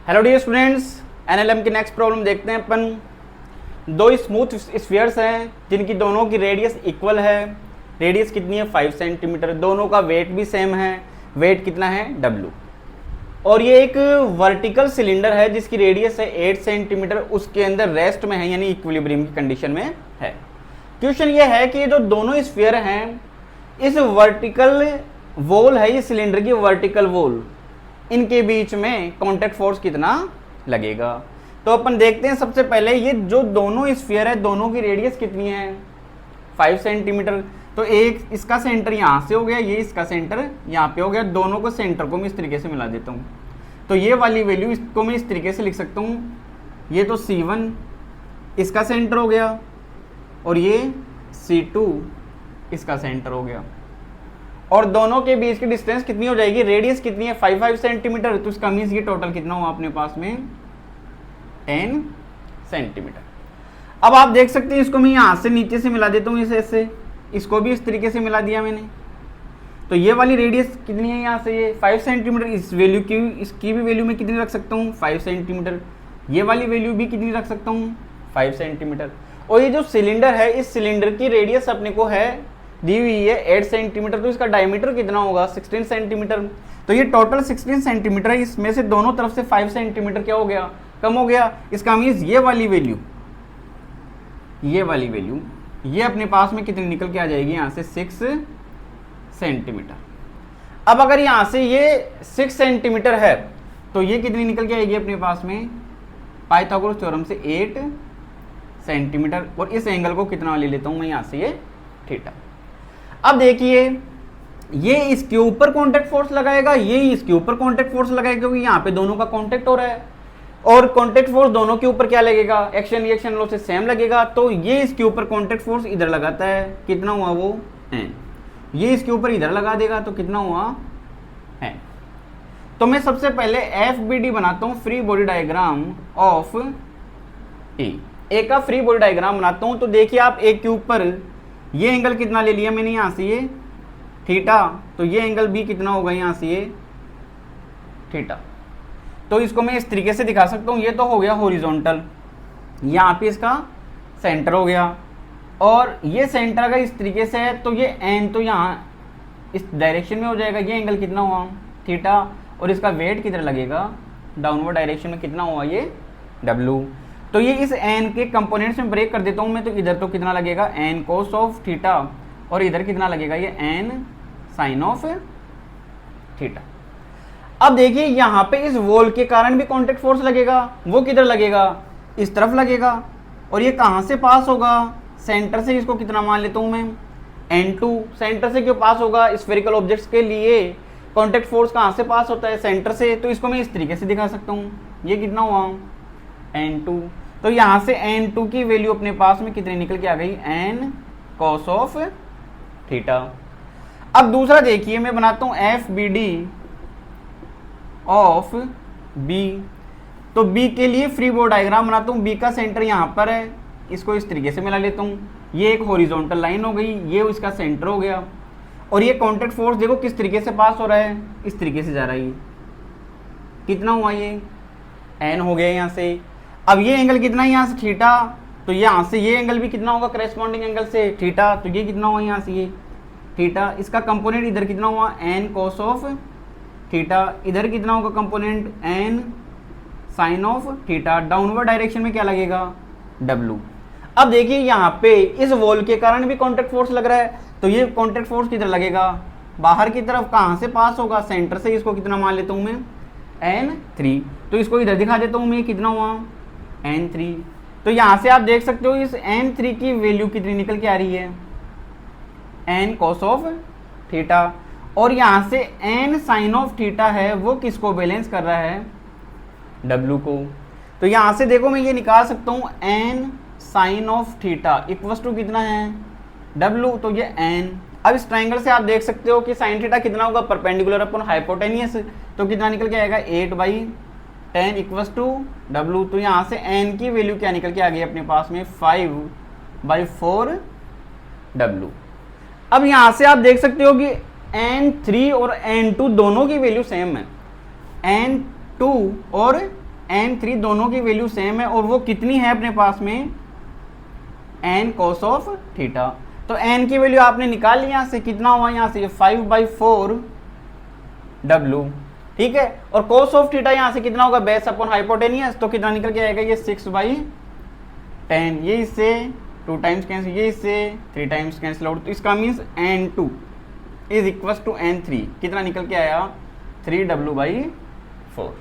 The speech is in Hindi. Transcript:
हेलो डियर स्टूडेंट्स, एनएलएम की नेक्स्ट प्रॉब्लम देखते हैं अपन। दो स्मूथ स्फीयर्स हैं जिनकी दोनों की रेडियस इक्वल है। रेडियस कितनी है 5 सेंटीमीटर। दोनों का वेट भी सेम है। वेट कितना है W। और ये एक वर्टिकल सिलेंडर है जिसकी रेडियस है 8 सेंटीमीटर। उसके अंदर रेस्ट में है यानी इक्विलिब्रियम की कंडीशन में है। क्वेश्चन ये है कि ये जो दोनों स्फीयर हैं, इस वर्टिकल वॉल है, ये सिलेंडर की वर्टिकल वॉल, इनके बीच में कांटेक्ट फोर्स कितना लगेगा। तो अपन देखते हैं सबसे पहले ये जो दोनों स्फीयर है दोनों की रेडियस कितनी है 5 सेंटीमीटर। तो एक इसका सेंटर यहाँ से हो गया, ये इसका सेंटर यहाँ पे हो गया। दोनों को सेंटर को मैं इस तरीके से मिला देता हूँ। तो ये वाली वैल्यू इसको मैं इस तरीके से लिख सकता हूँ, ये तो C1 इसका सेंटर हो गया और ये C2 इसका सेंटर हो गया। और दोनों के बीच की डिस्टेंस कितनी हो जाएगी, रेडियस कितनी है 5 सेंटीमीटर। तो इसका मीन्स ये टोटल कितना हुआ अपने पास में 10 सेंटीमीटर। अब आप देख सकते हैं इसको मैं यहाँ से नीचे से मिला देता हूँ, इसे ऐसे, इसको भी इस तरीके से मिला दिया मैंने। तो ये वाली रेडियस कितनी है यहाँ से, ये 5 सेंटीमीटर। इस वैल्यू की इसकी भी वैल्यू मैं कितनी रख सकता हूँ 5 सेंटीमीटर। ये वाली वैल्यू भी कितनी रख सकता हूँ 5 सेंटीमीटर। और ये जो सिलेंडर है, इस सिलेंडर की रेडियस अपने को है दी हुई है 8 सेंटीमीटर। तो इसका डायमीटर कितना होगा 16 सेंटीमीटर। तो ये टोटल 16 सेंटीमीटर है। इसमें से दोनों तरफ से 5 सेंटीमीटर क्या हो गया, कम हो गया। इसका मीन्स ये वाली वैल्यू ये अपने पास में कितनी निकल के आ जाएगी यहाँ से 6 सेंटीमीटर। अब अगर यहाँ से ये 6 सेंटीमीटर है तो ये कितनी निकल के आएगी अपने पास में पाइथागोरस थ्योरम से 8 सेंटीमीटर। और इस एंगल को कितना ले लेता हूँ मैं यहाँ से, ये थीटा। अब देखिए ये इसके ऊपर कांटेक्ट फोर्स लगाएगा, ये इसके ऊपर कांटेक्ट फोर्स लगाएगा, क्योंकि यहाँ पे दोनों का कांटेक्ट हो रहा है। और कांटेक्ट फोर्स दोनों के ऊपर क्या लगेगा, एक्शन रिएक्शन लॉ से सेम लगेगा। तो ये इसके ऊपर कांटेक्ट फोर्स इधर लगाता है, कितना हुआ वो N। ये इसके ऊपर इधर लगा देगा तो कितना हुआ N। तो मैं सबसे पहले FBD बनाता हूँ, फ्री बॉडी डायग्राम ऑफ ए का फ्री बॉडी डायग्राम बनाता हूँ। तो देखिए आप एक के ऊपर ये एंगल कितना ले लिया मैंने यहाँ से, ये थीटा। तो ये एंगल भी कितना होगा यहाँ से, ये थीटा। तो इसको मैं इस तरीके से दिखा सकता हूँ, ये तो हो गया हॉरिजॉन्टल, यहाँ पे इसका सेंटर हो गया। और ये सेंटर अगर इस तरीके से है तो ये एन तो यहाँ इस डायरेक्शन में हो जाएगा। ये एंगल कितना हुआ थीटा। और इसका वेट किधर लगेगा, डाउनवर्ड डायरेक्शन में कितना हुआ ये W। तो ये इस n के कंपोनेंट्स में ब्रेक कर देता हूँ मैं। तो इधर तो कितना लगेगा n cos ऑफ थीटा और इधर कितना लगेगा ये n sin ऑफ थीटा। अब देखिए यहाँ पे इस वॉल के कारण भी कांटेक्ट फोर्स लगेगा, वो किधर लगेगा, इस तरफ लगेगा। और ये कहाँ से पास होगा, सेंटर से। इसको कितना मान लेता हूँ मैं N2। सेंटर से क्यों पास होगा, स्फेरिकल ऑब्जेक्ट्स के लिए कांटेक्ट फोर्स कहाँ से पास होता है, सेंटर से। तो इसको मैं इस तरीके से दिखा सकता हूँ, ये कितना हुआ N2। तो यहाँ से N2 की वैल्यू अपने पास में कितनी निकल के आ गई N cos ऑफ थीटा। अब दूसरा देखिए मैं बनाता हूँ FBD ऑफ B। तो B के लिए फ्री बॉडी डायग्राम बनाता हूँ। B का सेंटर यहाँ पर है, इसको इस तरीके से मिला लेता हूँ। ये एक हॉरिजॉन्टल लाइन हो गई, ये इसका सेंटर हो गया। और ये कांटेक्ट फोर्स देखो किस तरीके से पास हो रहा है, इस तरीके से जा रहा है। कितना हुआ ये N हो गया यहाँ से। अब ये एंगल कितना है यहाँ से थीटा। तो यहाँ से ये एंगल भी कितना होगा करेस्पॉन्डिंग एंगल से थीटा। तो ये कितना हुआ यहाँ से ये थीटा। इसका कंपोनेंट इधर कितना हुआ N cos ऑफ थीटा। इधर कितना होगा component N sin of theta. Downward direction में क्या लगेगा W। अब देखिए यहाँ पे इस वॉल के कारण भी कांटेक्ट फोर्स लग रहा है। तो ये कांटेक्ट फोर्स किधर लगेगा, बाहर की तरफ। कहाँ से पास होगा, सेंटर से। इसको कितना मान लेता हूँ मैं N3। तो इसको इधर दिखा देता हूँ मैं, कितना हुआ N3। तो यहाँ से आप देख सकते हो इस N3 की वैल्यू कितनी निकल के आ रही है N cos ऑफ थीटा। और यहाँ से N sin ऑफ थीटा है, वो किसको बैलेंस कर रहा है W को। तो यहाँ से देखो मैं ये निकाल सकता हूँ N sin of theta equals to कितना है W। तो ये N। अब इस ट्राइंगल से आप देख सकते हो कि sin थीटा कितना होगा परपेंडिकुलर अपन हाइपोटेनियस। तो कितना निकल के आएगा 8/10 इक्वल्स टू W। तो यहाँ से N की वैल्यू क्या निकल के आ गई अपने पास में 5/4 W। अब यहाँ से आप देख सकते हो कि N3 और N2 दोनों की वैल्यू सेम है। N2 और n3 दोनों की वैल्यू सेम है और वो कितनी है अपने पास में, n cos ऑफ थीटा। तो n की वैल्यू आपने निकाल ली यहाँ से, कितना हुआ यहाँ से 5/4 w, ठीक है। और cos ऑफ थीटा यहाँ से कितना होगा, बेस अपॉन हाइपोटेनियस, तो कितना निकल के आएगा ये 6/10। ये इससे 2 टाइम्स कैंसिल, ये इससे 3 टाइम्स कैंसिल आउट, तो इसका means n2 is equal to n3, कितना निकल के आया 3w/4।